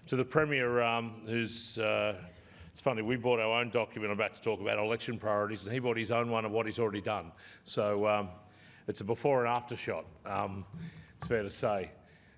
To the Premier, it's funny, we bought our own document I'm about to talk about, election priorities, and he bought his own one of what he's already done. So it's a before and after shot, it's fair to say.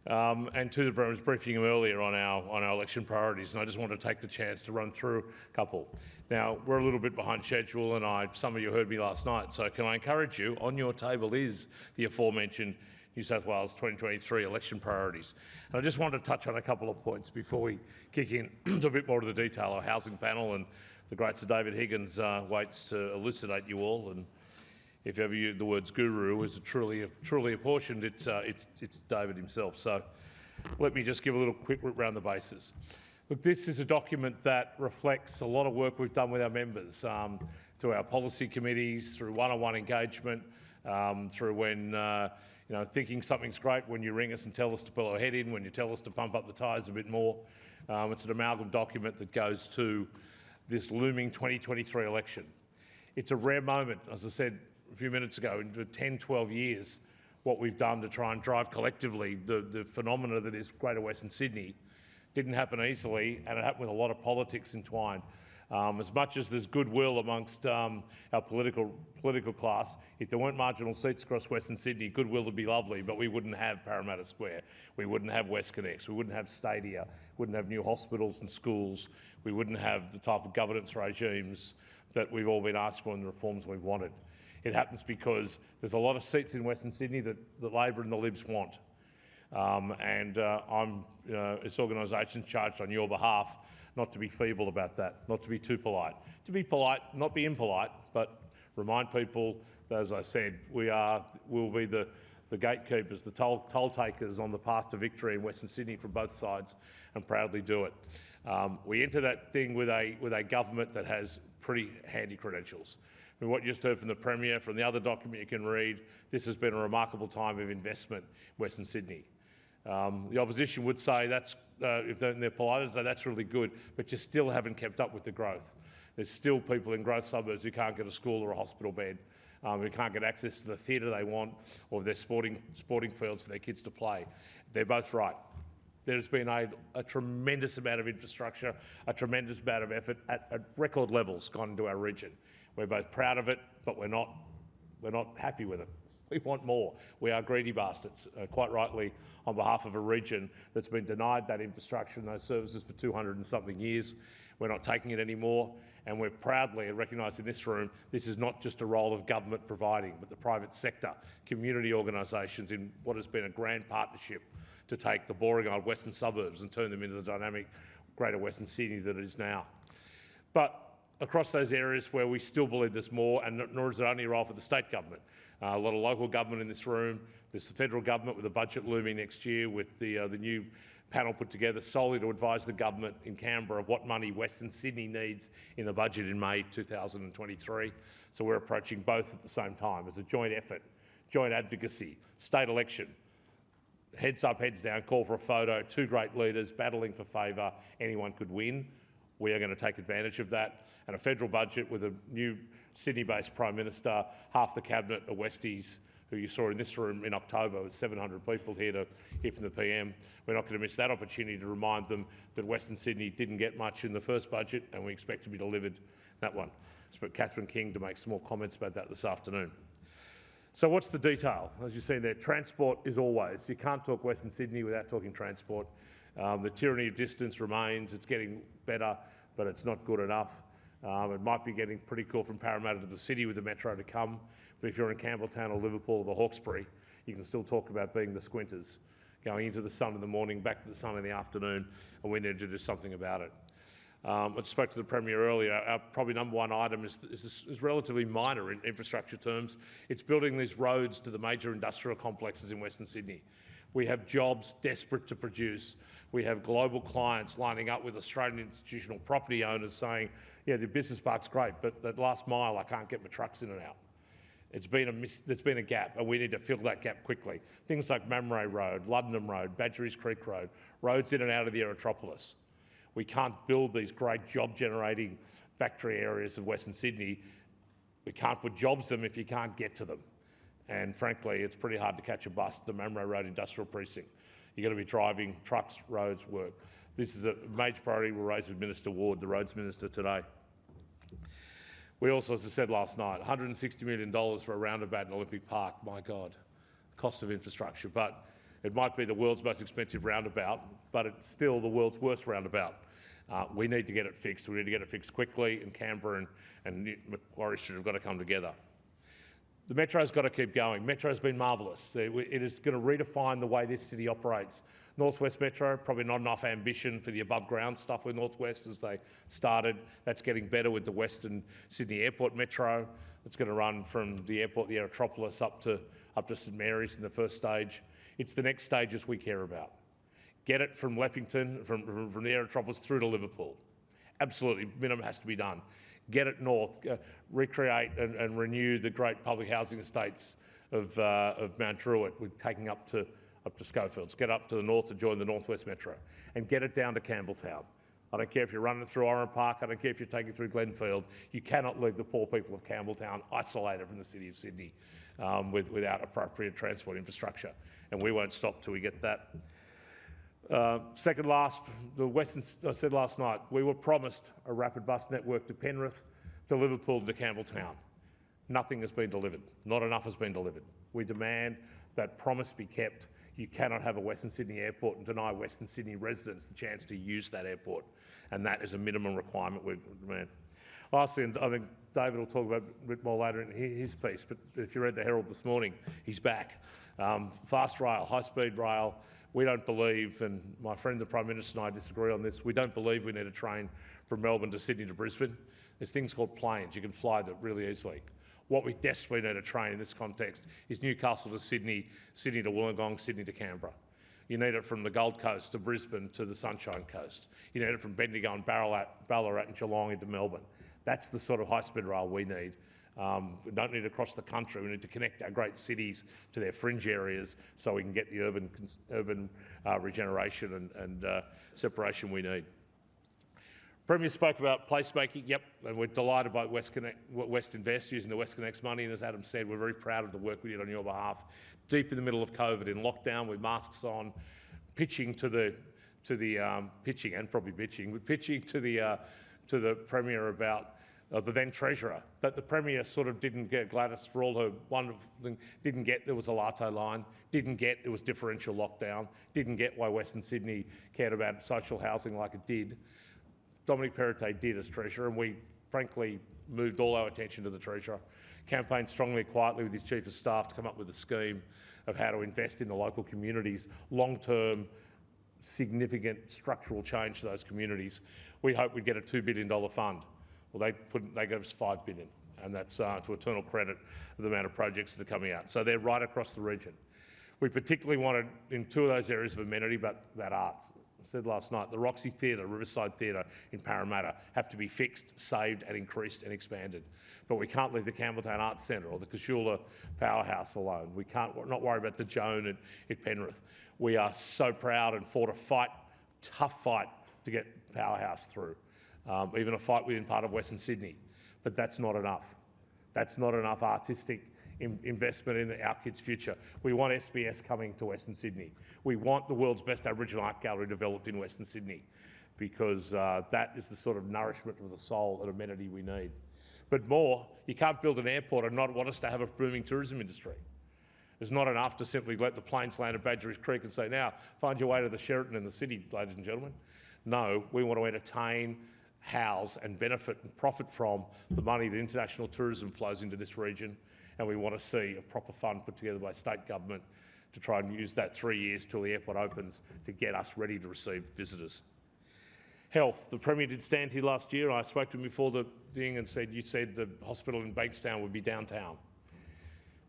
And to the Premier, I was briefing him earlier on our election priorities, and I just wanted to take the chance to run through a couple. Now, we're a little bit behind schedule, and some of you heard me last night, so can I encourage you, on your table is the aforementioned New South Wales 2023 election priorities. And I just wanted to touch on a couple of points before we kick into a bit more of the detail. Our housing panel and the great Sir David Higgins waits to elucidate you all. And if ever the words guru is truly apportioned, it's David himself. So let me just give a little quick rip round the bases. Look, this is a document that reflects a lot of work we've done with our members through our policy committees, through one-on-one engagement, through when thinking something's great when you ring us and tell us to pull our head in, when you tell us to pump up the tyres a bit more. It's an amalgam document that goes to this looming 2023 election. It's a rare moment, as I said a few minutes ago, in 10, 12 years, what we've done to try and drive collectively the phenomena that is Greater Western Sydney. Didn't happen easily, and it happened with a lot of politics entwined. As much as there's goodwill amongst our political class, if there weren't marginal seats across Western Sydney, goodwill would be lovely, but we wouldn't have Parramatta Square, we wouldn't have WestConnex, we wouldn't have stadia, wouldn't have new hospitals and schools, we wouldn't have the type of governance regimes that we've all been asked for and the reforms we've wanted. It happens because there's a lot of seats in Western Sydney that Labor and the Libs want. I'm this organisation charged on your behalf not to be feeble about that, not to be too polite. To be polite, not be impolite, but remind people that, as I said, we'll be the gatekeepers, the toll takers on the path to victory in Western Sydney from both sides, and proudly do it. We enter that thing with a government that has pretty handy credentials. I mean, what you just heard from the Premier, from the other document you can read, this has been a remarkable time of investment in Western Sydney. The opposition would say that's, if they're polite, say that's really good, but you still haven't kept up with the growth. There's still people in growth suburbs who can't get a school or a hospital bed, who can't get access to the theatre they want, or their sporting fields for their kids to play. They're both right. There's been a tremendous amount of infrastructure, a tremendous amount of effort at record levels gone into our region. We're both proud of it, but we're not happy with it. We want more. We are greedy bastards, quite rightly, on behalf of a region that's been denied that infrastructure and those services for 200 and something years. We're not taking it anymore, and we're proudly recognised in this room this is not just a role of government providing, but the private sector, community organisations in what has been a grand partnership to take the boring old western suburbs and turn them into the dynamic Greater Western Sydney that it is now. But across those areas where we still believe there's more, and nor is it only a role for the state government. A lot of local government in this room. There's the federal government with a budget looming next year, with the new panel put together solely to advise the government in Canberra of what money Western Sydney needs in the budget in May 2023. So we're approaching both at the same time as a joint effort, joint advocacy, state election. Heads up, heads down, call for a photo, two great leaders battling for favour, anyone could win. We are going to take advantage of that. And a federal budget with a new Sydney-based Prime Minister, half the Cabinet are Westies, who you saw in this room in October with 700 people here to hear from the PM. We're not going to miss that opportunity to remind them that Western Sydney didn't get much in the first budget, and we expect to be delivered that one. I expect Catherine King to make some more comments about that this afternoon. So what's the detail? As you've seen there, transport is always. You can't talk Western Sydney without talking transport. The tyranny of distance remains. It's getting better, but it's not good enough. It might be getting pretty cool from Parramatta to the city with the metro to come, but if you're in Campbelltown or Liverpool or the Hawkesbury, you can still talk about being the squinters, going into the sun in the morning, back to the sun in the afternoon, and we need to do something about it. I spoke to the Premier earlier. Our probably number one item is relatively minor in infrastructure terms. It's building these roads to the major industrial complexes in Western Sydney. We have jobs desperate to produce. We have global clients lining up with Australian institutional property owners saying, yeah, the business park's great, but that last mile, I can't get my trucks in and out. There's been a gap, and we need to fill that gap quickly. Things like Mamre Road, Luddenham Road, Badgerys Creek Road, roads in and out of the Aerotropolis. We can't build these great job-generating factory areas of Western Sydney. We can't put jobs in them if you can't get to them. And frankly, it's pretty hard to catch a bus at the Mamre Road Industrial Precinct. You're going to be driving trucks, roads, work. This is a major priority we'll raise with Minister Ward, the Roads Minister, today. We also, as I said last night, $160 million for a roundabout in Olympic Park. My God, cost of infrastructure. But it might be the world's most expensive roundabout, but it's still the world's worst roundabout. We need to get it fixed. We need to get it fixed quickly, and Canberra and Macquarie Street have got to come together. The Metro's got to keep going. Metro's been marvellous. It is going to redefine the way this city operates. Northwest Metro, probably not enough ambition for the above-ground stuff with Northwest as they started. That's getting better with the Western Sydney Airport Metro. It's going to run from the airport, the Aerotropolis, up to St Mary's in the first stage. It's the next stages we care about. Get it from Leppington, from the Aerotropolis through to Liverpool. Absolutely, minimum has to be done. Get it north, recreate and renew the great public housing estates of Mount Druitt, with taking up to Schofields. Get up to the north to join the Northwest Metro, and get it down to Campbelltown. I don't care if you're running it through Oran Park, I don't care if you're taking it through Glenfield. You cannot leave the poor people of Campbelltown isolated from the City of Sydney without appropriate transport infrastructure, and we won't stop till we get that. Second last, I said last night, we were promised a rapid bus network to Penrith, to Liverpool, to Campbelltown. Nothing has been delivered. Not enough has been delivered. We demand that promise be kept. You cannot have a Western Sydney airport and deny Western Sydney residents the chance to use that airport, and that is a minimum requirement we demand. Lastly, and I think David will talk about it a bit more later in his piece, but if you read the Herald this morning, he's back. Fast rail, high-speed rail. We don't believe, and my friend the Prime Minister and I disagree on this, we don't believe we need a train from Melbourne to Sydney to Brisbane. There's things called planes. You can fly them really easily. What we desperately need a train in this context is Newcastle to Sydney, Sydney to Wollongong, Sydney to Canberra. You need it from the Gold Coast to Brisbane to the Sunshine Coast. You need it from Bendigo and Ballarat and Geelong into Melbourne. That's the sort of high-speed rail we need. We don't need to cross the country. We need to connect our great cities to their fringe areas so we can get the urban regeneration and separation we need. Premier spoke about placemaking, yep, and we're delighted by West Invest using the WestConnex money, and as Adam said, we're very proud of the work we did on your behalf. Deep in the middle of COVID, in lockdown with masks on, pitching to the Premier about the then Treasurer, that the Premier sort of didn't get Gladys for all her wonderful thing, didn't get there was a latte line, didn't get it was differential lockdown, didn't get why Western Sydney cared about social housing like it did. Dominic Perrottet did as Treasurer, and we frankly moved all our attention to the Treasurer, campaigned strongly, quietly with his Chief of Staff to come up with a scheme of how to invest in the local communities, long-term, significant structural change to those communities. We hope we'd get a $2 billion fund. Well, they gave us $5 billion, and that's to eternal credit of the amount of projects that are coming out. So they're right across the region. We particularly wanted, in two of those areas of amenity, about arts. I said last night, the Roxy Theatre, Riverside Theatre in Parramatta have to be fixed, saved and increased and expanded. But we can't leave the Campbelltown Arts Centre or the Kashula Powerhouse alone. We can't not worry about the Joan at Penrith. We are so proud and fought a tough fight to get Powerhouse through. Even a fight within part of Western Sydney. But that's not enough. That's not enough artistic investment in our kids' future. We want SBS coming to Western Sydney. We want the world's best Aboriginal art gallery developed in Western Sydney, because that is the sort of nourishment of the soul and amenity we need. But more, you can't build an airport and not want us to have a booming tourism industry. It's not enough to simply let the planes land at Badgerys Creek and say, now, find your way to the Sheraton in the city, ladies and gentlemen. No, we want to entertain, house and benefit and profit from the money that international tourism flows into this region, and we want to see a proper fund put together by state government to try and use that 3 years till the airport opens to get us ready to receive visitors. Health. The Premier did stand here last year. I spoke to him before the thing and said, you said the hospital in Bankstown would be downtown.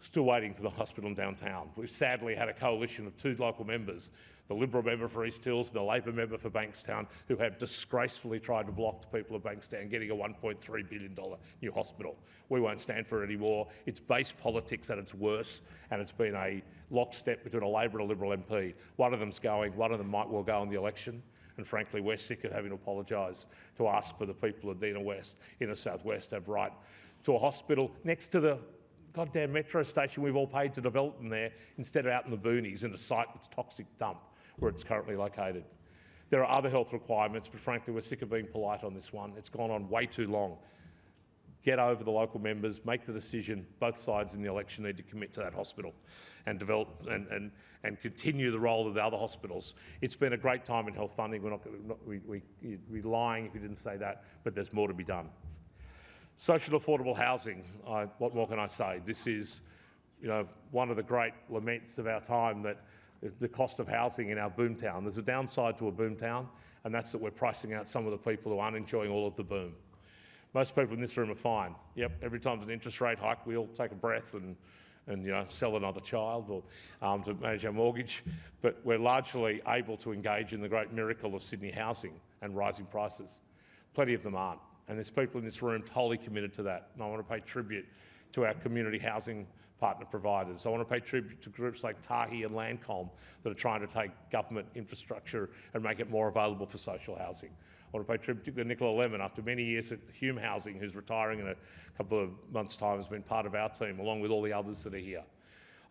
Still waiting for the hospital in downtown. We've sadly had a coalition of two local members, the Liberal member for East Hills and the Labor member for Bankstown, who have disgracefully tried to block the people of Bankstown getting a $1.3 billion new hospital. We won't stand for it anymore. It's base politics at its worst, and it's been a lockstep between a Labor and a Liberal MP. One of them's going, one of them might well go in the election, and frankly, we're sick of having to apologise to ask for the people of the inner southwest to have right to a hospital next to the goddamn metro station we've all paid to develop them there, instead of out in the boonies in a site that's toxic dump where it's currently located. There are other health requirements, but frankly, we're sick of being polite on this one. It's gone on way too long. Get over the local members, make the decision. Both sides in the election need to commit to that hospital and develop and continue the role of the other hospitals. It's been a great time in health funding. We'd be lying if you didn't say that, but there's more to be done. Social affordable housing, what more can I say? This is, one of the great laments of our time, that the cost of housing in our boomtown. There's a downside to a boomtown, and that's that we're pricing out some of the people who aren't enjoying all of the boom. Most people in this room are fine. Yep, every time there's an interest rate hike, we all take a breath and sell another child or to manage our mortgage. But we're largely able to engage in the great miracle of Sydney housing and rising prices. Plenty of them aren't. And there's people in this room totally committed to that. And I want to pay tribute to our community housing partner providers. I want to pay tribute to groups like Tahi and Landcom that are trying to take government infrastructure and make it more available for social housing. I want to pay tribute to Nicola Lemon, after many years at Hume Housing, who's retiring in a couple of months' time, has been part of our team, along with all the others that are here.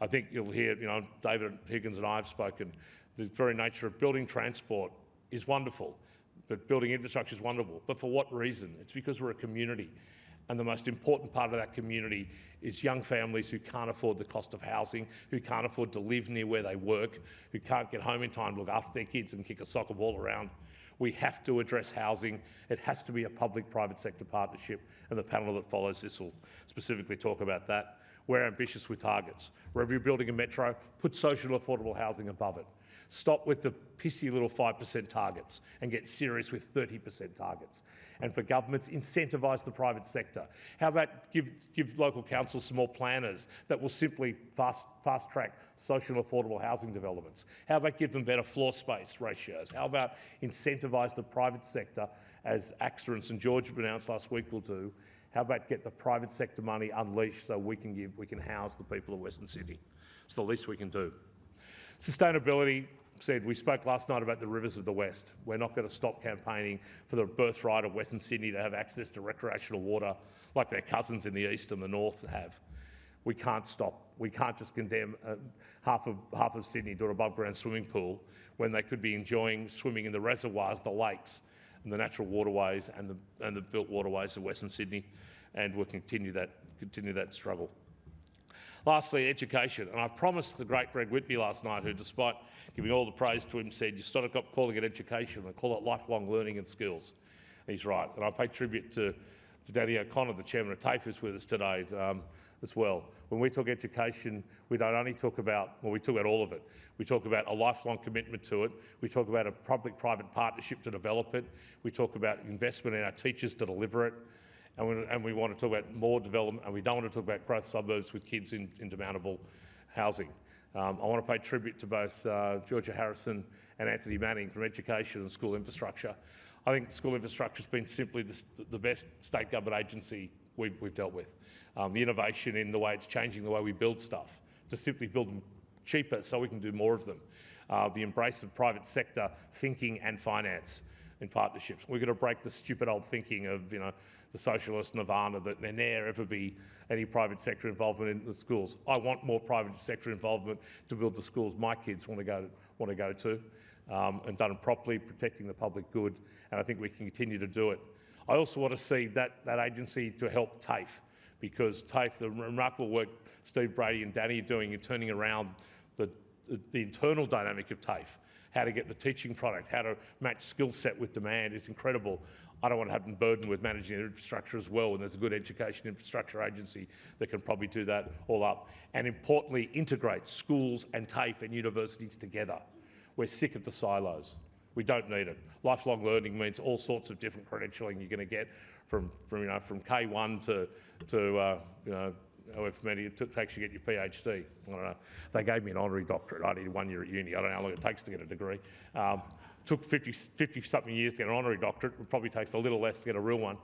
I think you'll hear, David Higgins and I have spoken, the very nature of building transport is wonderful, but building infrastructure is wonderful. But for what reason? It's because we're a community. And the most important part of that community is young families who can't afford the cost of housing, who can't afford to live near where they work, who can't get home in time to look after their kids and kick a soccer ball around. We have to address housing. It has to be a public-private sector partnership, and the panel that follows this will specifically talk about that. We're ambitious with targets. Wherever you're building a metro, put social affordable housing above it. Stop with the pissy little 5% targets and get serious with 30% targets. And for governments, incentivise the private sector. How about give local councils some more planners that will simply fast-track social affordable housing developments? How about give them better floor space ratios? How about incentivise the private sector, as AXA and St George announced last week will do? How about get the private sector money unleashed so we can house the people of Western Sydney? It's the least we can do. Sustainability, we spoke last night about the rivers of the West. We're not going to stop campaigning for the birthright of Western Sydney to have access to recreational water like their cousins in the east and the north have. We can't stop. We can't just condemn half of Sydney to an above-ground swimming pool when they could be enjoying swimming in the reservoirs, the lakes, and the natural waterways and the built waterways of Western Sydney, and we'll continue that struggle. Lastly, education. And I promised the great Greg Whitby last night, who, despite giving all the praise to him, said, you stop calling it education and call it lifelong learning and skills. And he's right. And I pay tribute to Danny O'Connor, the chairman of TAFE, who's with us today as well. When we talk education, we don't only talk about, we talk about all of it. We talk about a lifelong commitment to it. We talk about a public-private partnership to develop it. We talk about investment in our teachers to deliver it. And we want to talk about more development, and we don't want to talk about growth suburbs with kids in demandable housing. I want to pay tribute to both Georgia Harrison and Anthony Manning from education and school infrastructure. I think school infrastructure has been simply the best state government agency we've dealt with. The innovation in the way it's changing the way we build stuff, to simply build them cheaper so we can do more of them. The embrace of private sector thinking and finance in partnerships. We're going to break the stupid old thinking of, the socialist nirvana that there never ever be any private sector involvement in the schools. I want more private sector involvement to build the schools my kids want to go to, and done properly, protecting the public good. And I think we can continue to do it. I also want to see that agency to help TAFE, because TAFE, the remarkable work Steve Brady and Danny are doing in turning around the internal dynamic of TAFE, how to get the teaching product, how to match skill set with demand is incredible. I don't want to have them burdened with managing their infrastructure as well, and there's a good education infrastructure agency that can probably do that all up. And importantly, integrate schools and TAFE and universities together. We're sick of the silos. We don't need it. Lifelong learning means all sorts of different credentialing you're going to get from K1 to however many it takes to get your PhD. I don't know. They gave me an honorary doctorate. I needed 1 year at uni. I don't know how long it takes to get a degree. Took 50-something years to get an honorary doctorate. It probably takes a little less to get a real one.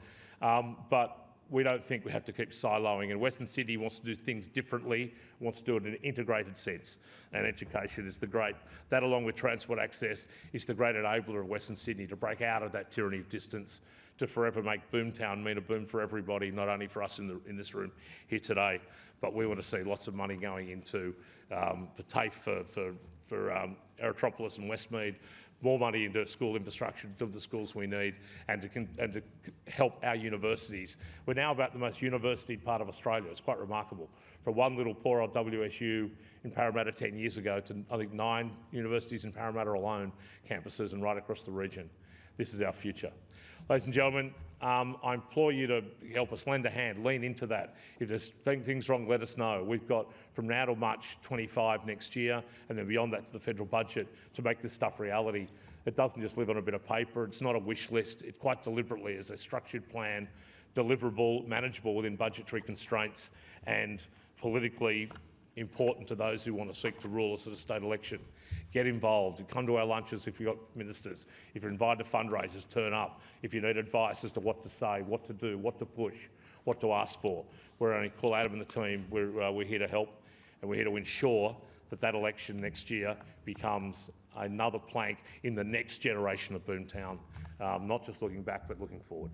But we don't think we have to keep siloing. And Western Sydney wants to do things differently, wants to do it in an integrated sense. And education is that along with transport access, is the great enabler of Western Sydney to break out of that tyranny of distance, to forever make Boomtown mean a boom for everybody, not only for us in this room here today, but we want to see lots of money going into the TAFE for Erytropolis and Westmead, more money into school infrastructure, to the schools we need, and to help our universities. We're now about the most university part of Australia. It's quite remarkable. From one little poor old WSU in Parramatta 10 years ago to, I think, 9 universities in Parramatta alone, campuses, and right across the region. This is our future. Ladies and gentlemen, I implore you to help us lend a hand, lean into that. If there's things wrong, let us know. We've got from now till March 25 next year, and then beyond that to the federal budget, to make this stuff reality. It doesn't just live on a bit of paper. It's not a wish list. It quite deliberately is a structured plan, deliverable, manageable within budgetary constraints, and politically important to those who want to seek to rule us at a state election. Get involved. Come to our lunches if you've got ministers. If you're invited to fundraisers, turn up. If you need advice as to what to say, what to do, what to push, what to ask for, we're only call Adam and the team. We're here to help, and we're here to ensure that that election next year becomes another plank in the next generation of Boomtown, not just looking back but looking forward.